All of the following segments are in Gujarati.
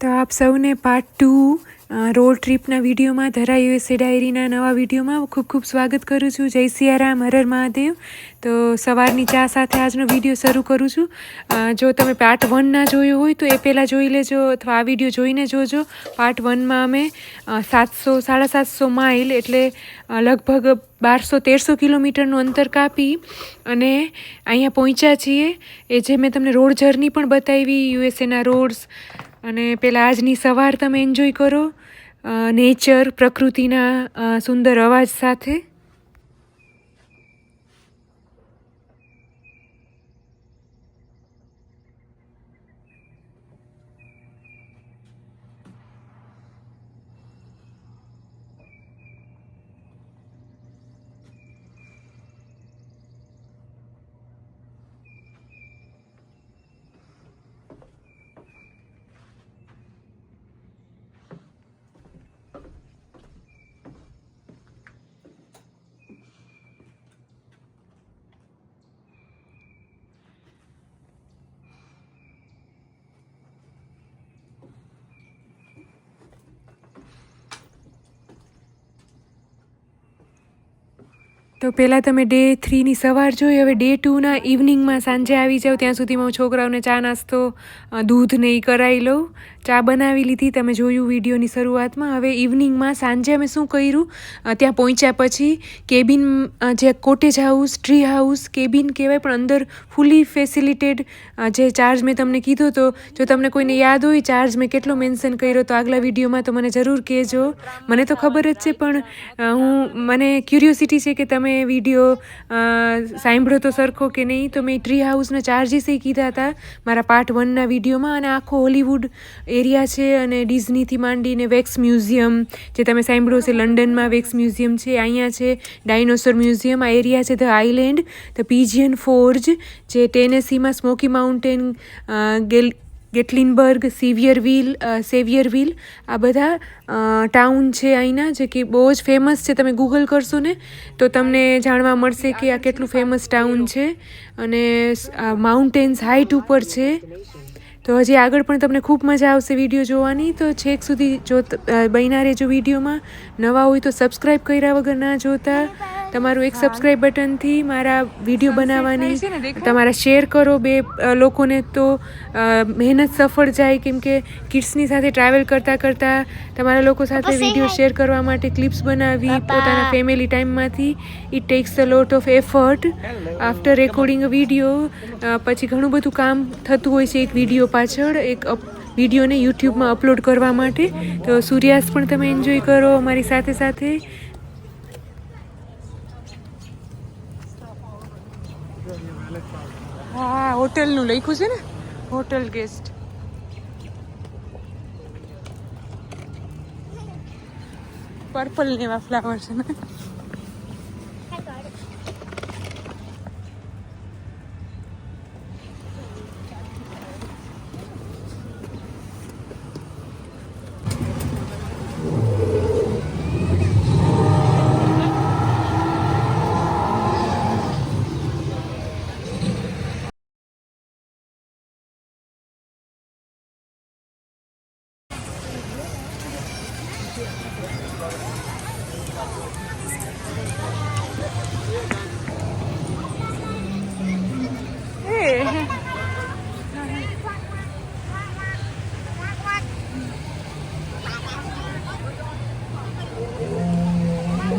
તો આપ સૌને પાર્ટ 2 રોડ ટ્રીપના વિડીયોમાં ધરા યુએસએ ડાયરીના નવા વિડીયોમાં ખૂબ ખૂબ સ્વાગત કરું છું. જય સિયારામ, હર હર મહાદેવ. તો સવારની ચા સાથે આજનો વિડીયો શરૂ કરું છું. જો તમે પાર્ટ 1 ના જોયો હોય તો એ પહેલાં જોઈ લેજો અથવા આ વિડીયો જોઈને જોજો. પાર્ટ 1માં અમે 750 માઇલ એટલે લગભગ 1200-1300 કિલોમીટરનું અંતર કાપી અને અહીંયા પહોંચ્યા છીએ. એ જે મેં તમને રોડ જર્ની પણ બતાવી, યુએસએના રોડ્સ. અને પહેલાં આજની સવાર તમે એન્જોય કરો નેચર, પ્રકૃતિના સુંદર અવાજ સાથે. તો પહેલાં તમે ડે 3ની સવાર જોઈ, હવે ડે 2ના ઇવનિંગમાં સાંજે આવી જાઓ. ત્યાં સુધીમાં હું છોકરાઓને ચા નાસ્તો, દૂધ ને એ કરાવી લઉં. ચા બનાવી લીધી, તમે જોયું વિડીયોની શરૂઆતમાં. હવે ઇવનિંગમાં સાંજે અમે શું કર્યું, ત્યાં પહોંચ્યા પછી કેબિન, જે cottage house, tree house cabin કહેવાય, પણ અંદર ફૂલી ફેસિલિટેડ જે ચાર્જ મેં તમને કીધો તો, જો તમને કોઈને યાદ હોય ચાર્જ મેં કેટલો મેન્શન કર્યો તો આગલા વિડીયોમાં, તો મને જરૂર કહેજો. મને તો ખબર જ છે, પણ મને ક્યુરિયોસિટી છે કે તમે વિડીયો સાંભળો તો સરખો કે નહીં. તો મેં ટ્રી હાઉસના ચાર્જીસ એ કીધા હતા મારા પાર્ટ 1ના વિડીયોમાં. અને આખો હોલીવુડ એરિયા છે અને ડિઝનીથી માંડીને વેક્સ મ્યુઝિયમ, જે તમે સાંભળ્યું છે લંડનમાં વેક્સ મ્યુઝિયમ છે, અહીંયા છે ડાયનોસોર મ્યુઝિયમ. આ એરિયા છે ધ આઇલેન્ડ, ધ પિજિયન ફોર્જ, જે ટેનેસીમાં સ્મોકી માઉન્ટેન, ગેટલિનબર્ગ, સેવિયરવિલ, આ બધા ટાઉન છે અહીંના, જે કે બહુ જ ફેમસ છે. તમે ગૂગલ કરશો ને તો તમને જાણવા મળશે કે આ કેટલું ફેમસ ટાઉન છે. અને માઉન્ટેન્સ હાઇટ ઉપર છે. તો હજી આગળ પણ તમને ખૂબ મજા આવશે વિડીયો જોવાની. તો છેક સુધી જો બન્યા રહેજો વિડીયોમાં. નવા હોય તો સબસ્ક્રાઈબ કર્યા વગર ના જોતા. તમારું એક સબસ્ક્રાઈબ બટનથી મારા વિડીયો બનાવવાની, તમારા શેર કરો બે લોકોને તો મહેનત સફળ જાય. કેમ કે કિડ્સની સાથે ટ્રાવેલ કરતાં તમારા લોકો સાથે વિડીયો શેર કરવા માટે, ક્લિપ્સ બનાવવી પોતાના ફેમિલી ટાઈમમાંથી, it takes a lot of effort after recording a video. પછી ઘણું બધું કામ થતું હોય છે એક વિડીયો પાછળ, એક વિડીયોને યુટ્યુબમાં અપલોડ કરવા માટે. તો સૂર્યાસ્ત પણ તમે એન્જોય કરો અમારી સાથે સાથે. હા, હોટલનું લખ્યું છે ને, હોટલ ગેસ્ટ. પર્પલ ને એવા ફ્લાવર છે ને.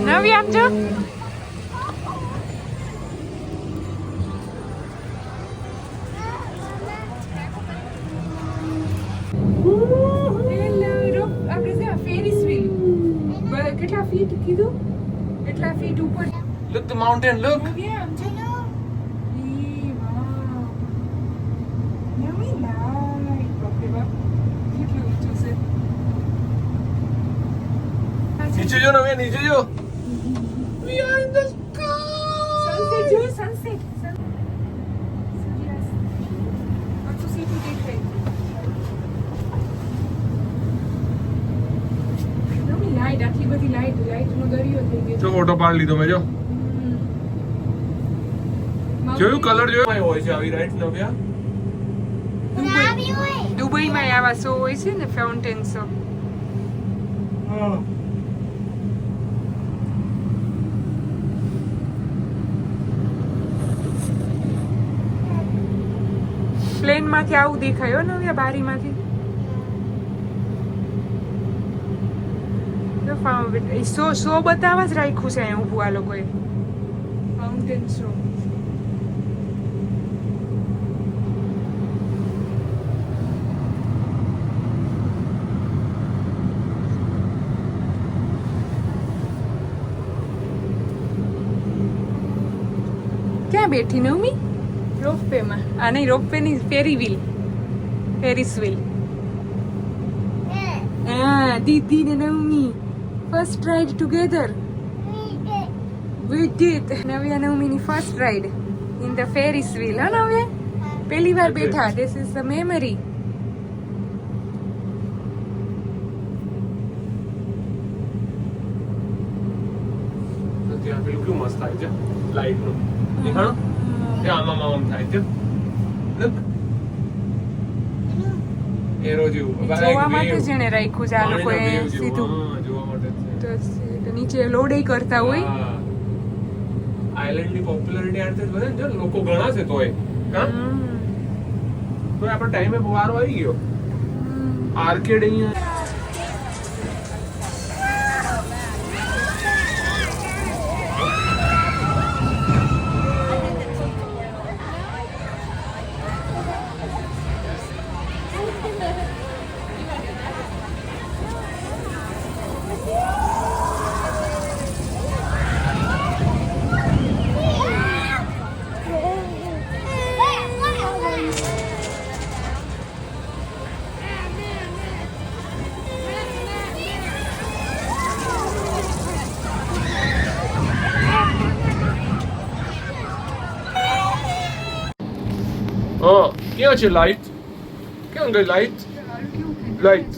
નવી આમ જો. કેટલા ફીટ કીધું? કેટલા ફીટ ઉપર? Look the mountain, look. નીચે જો ને, નીચે જો. We are in the sky. Sunset જો, sunset. આખું સીધું દેખાય. નવી લાઈટ, આટલી બધી લાઈટનો દરિયો થઈ ગયો. જો ફોટો પાડી લીધો મેં, જો જોયું, કલર જોયો હોય છે આવી રાઈટ નવ્યા. દુબઈમાં આવા શો હોય છે ને, ફાઉન્ટેન શો. પ્લેન માંથી આવું દેખાયો ને બારીમાંથી. શો બતાવવા જ રાખ્યું છે અહીંયા ઊભું આ લોકોએ, ફાઉન્ટેન શો. ક્યાં બેઠી નવમી? રોપવે માં. આ નહીં, રોપવે ની ફેરી વ્હીલ, ફેરિસ વ્હીલ. હા, દીદી ને નવમી first ride together. We did. Navya નવમી ની first ride in the Ferriss wheel. હા નવ્યા, પહેલી વાર બેઠા. This is the memory. ત્યાં બિલકુલ મસ્ત થાય છે લાઈટ નું દેખાણો. ત્યાં આમ થાય છે. એરો જેવું જોવા માટે જ એને રાખ્યું છે આ લોકોએ સીધું. જોવા માટે તો નીચે લોડ કરતા હોય. આઇલેન્ડ ની પોપ્યુલારિટી આ રીતે વધે છે, લોકો ઘણા છે તોય. હા, તો આપણો ટાઈમે વારો આવી ગયો. આર્કેડ અહીંયા ક્યાં છે લાઈટ? ક્યાં ગઈ લાઈટ? લાઈટ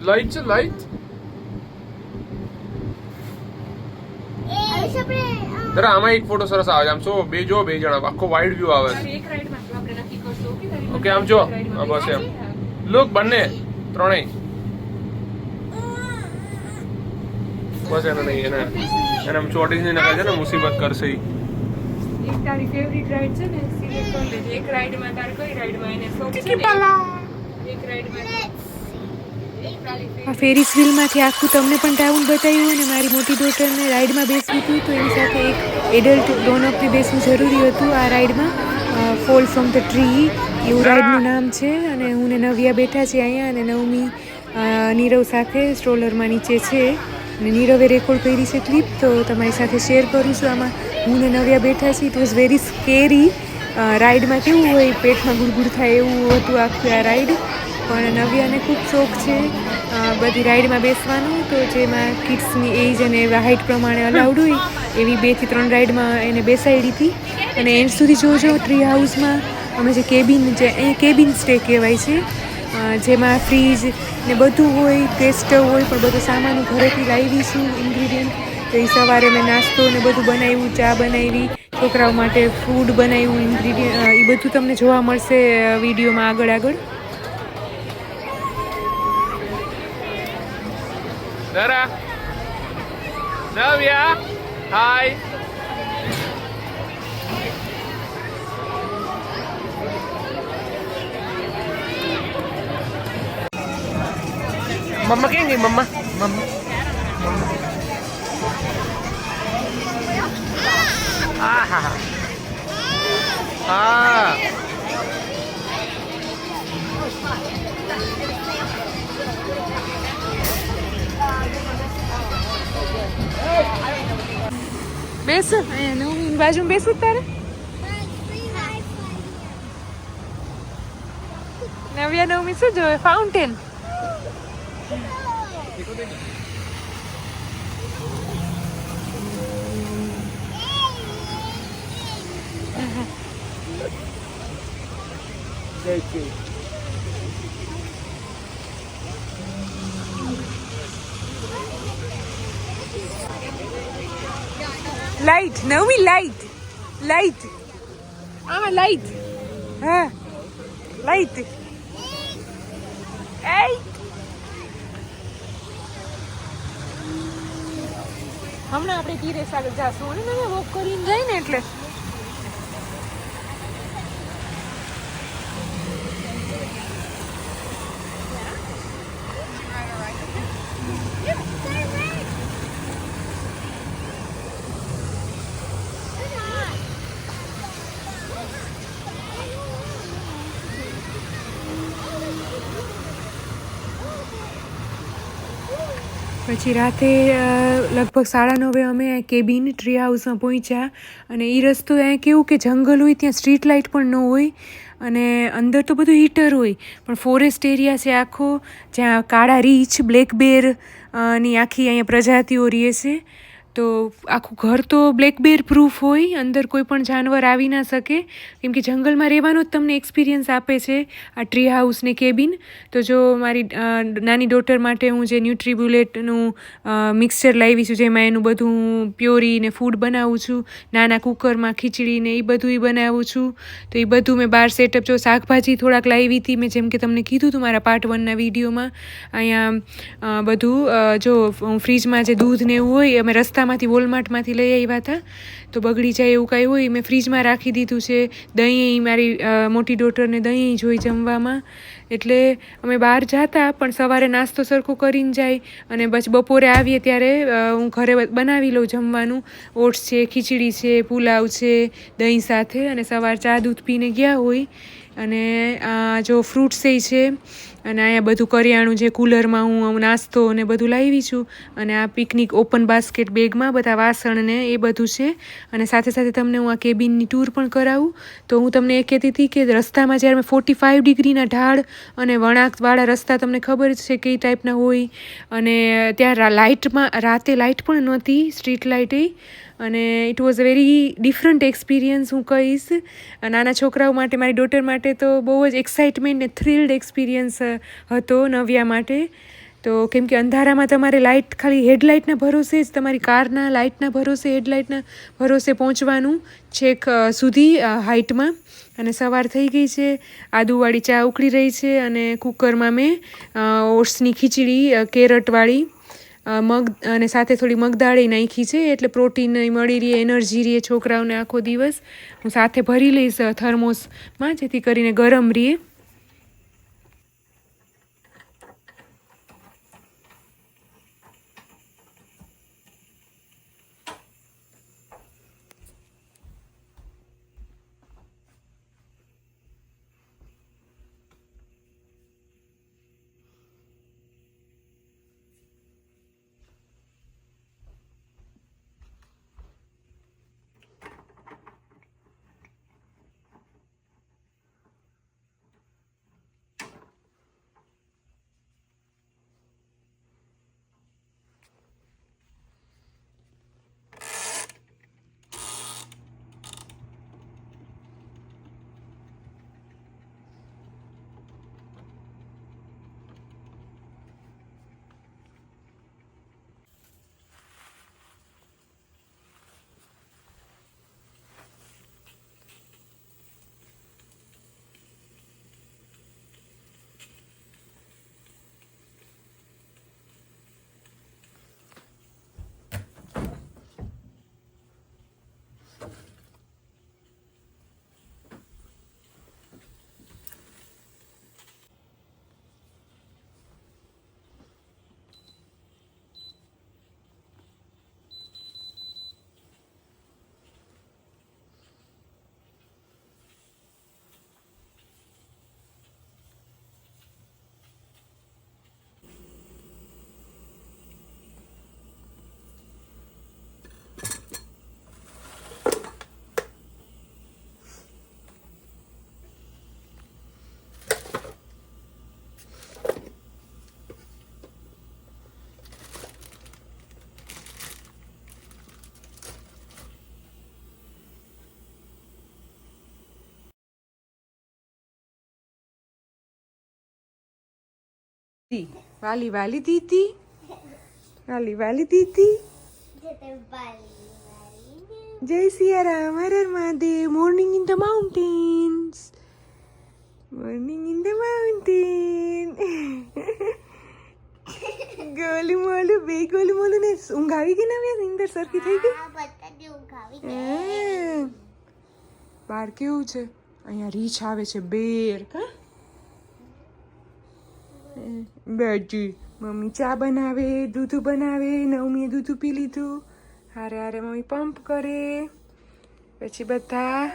લાઈટ છે લાઈટ. જરા આમાં એક ફોટો સરસ આવે છે. આમ છો બે જણા આખો વાઇડ વ્યૂ આવે છે. ઓકે આમ જો, બસ એમ લુક બંને ત્રણેય. બસ એને નહીં, એને આમ ચોટી ને નકા છે ને મુસીબત કરશે. એક તારી ફેવરિટ રાઈડ છે ને, સિલેક્ટ કરી લેજે. એક રાઈડમાં તાર કઈ રાઈડમાં એને શોખ છે ને, એક રાઈડમાં આ ફેરિસ વ્હીલમાંથી આખું તમને પણ ટાઉન બતાવ્યું. અને મારી મોટી ડોટરને રાઈડમાં બેસવું હતું તો એની સાથે એક એડલ્ટ ગ્રોનઅપને બેસવું જરૂરી હતું આ રાઈડમાં. ફોલ ફ્રોમ ધ ટ્રી એવું રાઈડનું નામ છે. અને હું ને નવ્યા બેઠા છે અહીંયા, અને નવમી નીરવ સાથે સ્ટ્રોલરમાં નીચે છે. અને નીરવે રેકોર્ડ કરી છે ક્લિપ, તો તમારી સાથે શેર કરું છું. આમાં હું ને નવ્યા બેઠા છીએ. It was very scary. રાઈડમાં કેવું હોય, પેટમાં ગુડગુડ થાય એવું હતું આખું આ રાઈડ. પણ નવ્યાને ખૂબ શોખ છે બધી રાઈડમાં બેસવાનું. તો જેમાં કિડ્સની એજ અને હાઇટ પ્રમાણે અલાઉડ હોય એવી 2 થી 3 રાઈડમાં એને બેસાડી હતી. અને એન્ડ સુધી જોજો, ટ્રી હાઉસમાં અમે જે કેબિન, જે અહીં કેબિન સ્ટે કહેવાય છે, જેમાં ફ્રીજ ને બધું હોય, ગેસ સ્ટવ હોય, પણ બધો સામાન ઘરેથી લાવીશું ઇન્ગ્રીડિયન્ટ. તો એ સવારે મેં નાસ્તો ને બધું બનાવ્યું, ચા બનાવી, છોકરાઓ માટે ફૂડ બનાવ્યું, ઇન્ગ્રીડિયન્ટ, એ બધું તમને જોવા મળશે વિડીયોમાં આગળ. Dara, Navya, hi. Mama kaya nggak mama? Mama. બેસો અહીંયા બાજુ બેસું તારે. નવ્યા નવમી શું જોવે? ફાઉન્ટેન. લાઈટ નવમી, લાઈટ. હા લાઈટ. હા લાઈટ એ હમણાં આપણે ધીરે સાગર જાશું ને વોક કરીને જાય ને એટલે પછી રાતે લગભગ 9:30 અમે કેબિન ટ્રી હાઉસમાં પહોંચ્યા અને એ રસ્તો અહીંયા કેવું કે જંગલ હોય ત્યાં સ્ટ્રીટ લાઇટ પણ ન હોય અને અંદર તો બધું હીટર હોય પણ ફોરેસ્ટ એરિયા છે આખો જ્યાં કાળા રીંછ બ્લેક બેર ની આખી અહીંયા પ્રજાતિઓ રહે છે તો આખું ઘર તો બ્લેક બેર પ્રૂફ હોય અંદર કોઈ પણ જાનવર આવી ના શકે કેમ કે જંગલમાં રહેવાનો જ તમને એક્સપિરિયન્સ આપે છે આ ટ્રી હાઉસ ને કેબિન તો જો મારી નાની ડોટર માટે હું જે ન્યુટ્રીબ્યુલેટનું મિક્સચર લાવી છું જેમાં એનું બધું પ્યોરી ને ફૂડ બનાવું છું નાના કુકરમાં ખીચડી ને એ બધું બનાવું છું તો એ બધું મેં બહાર સેટઅપ જો શાકભાજી થોડાક લાવી હતી મેં જેમ કે તમને કીધું હતું મારા પાર્ટ 1ના વિડીયોમાં અહીંયા બધું જો ફ્રીજમાં જે દૂધ ને એવું હોય અમે રસ્તામાંથી વોલમાર્ટમાંથી લઈ આવ્યા હતા તો બગડી જાય એવું કાંઈ હોય મેં ફ્રીજમાં રાખી દીધું છે દહીં મારી મોટી ડોટરને દહીં જોઈ જમવામાં એટલે અમે બહાર જતા પણ સવારે નાસ્તો સરખો કરીને જાય અને પછી બપોરે આવીએ ત્યારે હું ઘરે બનાવી લઉં જમવાનું ઓટ્સ છે ખીચડી છે પુલાવ છે દહીં સાથે અને સવાર ચા દૂધ પીને ગયા હોય અને જો ફ્રૂટ્સ છે અને અહીંયા બધું કરિયાણું જે કુલરમાં હું નાસ્તો ને બધું લાવી છું અને આ પિકનિક ઓપન બાસ્કેટ બેગમાં બધા વાસણ ને એ બધું છે અને સાથે સાથે તમને હું આ કેબિનની ટૂર પણ કરાવું તો હું તમને એ કહેતી હતી કે રસ્તામાં જ્યારે 45 ડિગ્રીના ઢાળ અને વળાંકવાળા રસ્તા તમને ખબર જ છે કઈ ટાઈપના હોય અને ત્યાં લાઇટમાં રાતે લાઇટ પણ નહોતી સ્ટ્રીટ લાઇટે અને it was a very different experience હું કહીશ નાના છોકરાઓ માટે મારી ડોટર માટે તો બહુ જ એક્સાઇટમેન્ટ ને થ્રિલ્ડ એક્સપિરિયન્સ હતો નવ્યા માટે તો કેમ કે અંધારામાં તમારે લાઇટ ખાલી હેડલાઇટના ભરોસે જ તમારી કારના લાઇટના ભરોસે હેડલાઇટના ભરોસે પહોંચવાનું છેક સુધી હાઇટમાં અને સવાર થઈ ગઈ છે આદુવાળી ચા ઉકળી રહી છે અને કુકરમાં મેં ઓટ્સની ખીચડી કેરટવાળી મગ અને સાથે થોડી મગદાળી નાખી છે એટલે પ્રોટીન મળી રહે એનર્જી રહે છોકરાઓને આખો દિવસ હું સાથે ભરી લઈશ થર્મોસમાં જેથી કરીને ગરમ રહે વાલી વાલી દીદી વાલી વાલી દીદી જય સિયારામ હર હર Mahadev morning in the mountains morning in the mountain. ગોલું મોલું બે ગોલું મોલું ને ઊંઘ આવી ગઈ ને હવે નીંદર સરખી થઈ ગઈ. બહાર કેવું છે? અહીંયા રીંછ આવે છે બેર. બાજી મમ્મી ચા બનાવે, દૂધ બનાવે. નવમીએ દૂધ પી લીધું. હારે હારે મમ્મી પંપ કરે. પછી બધા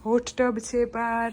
હોટ ટબ છે બહાર.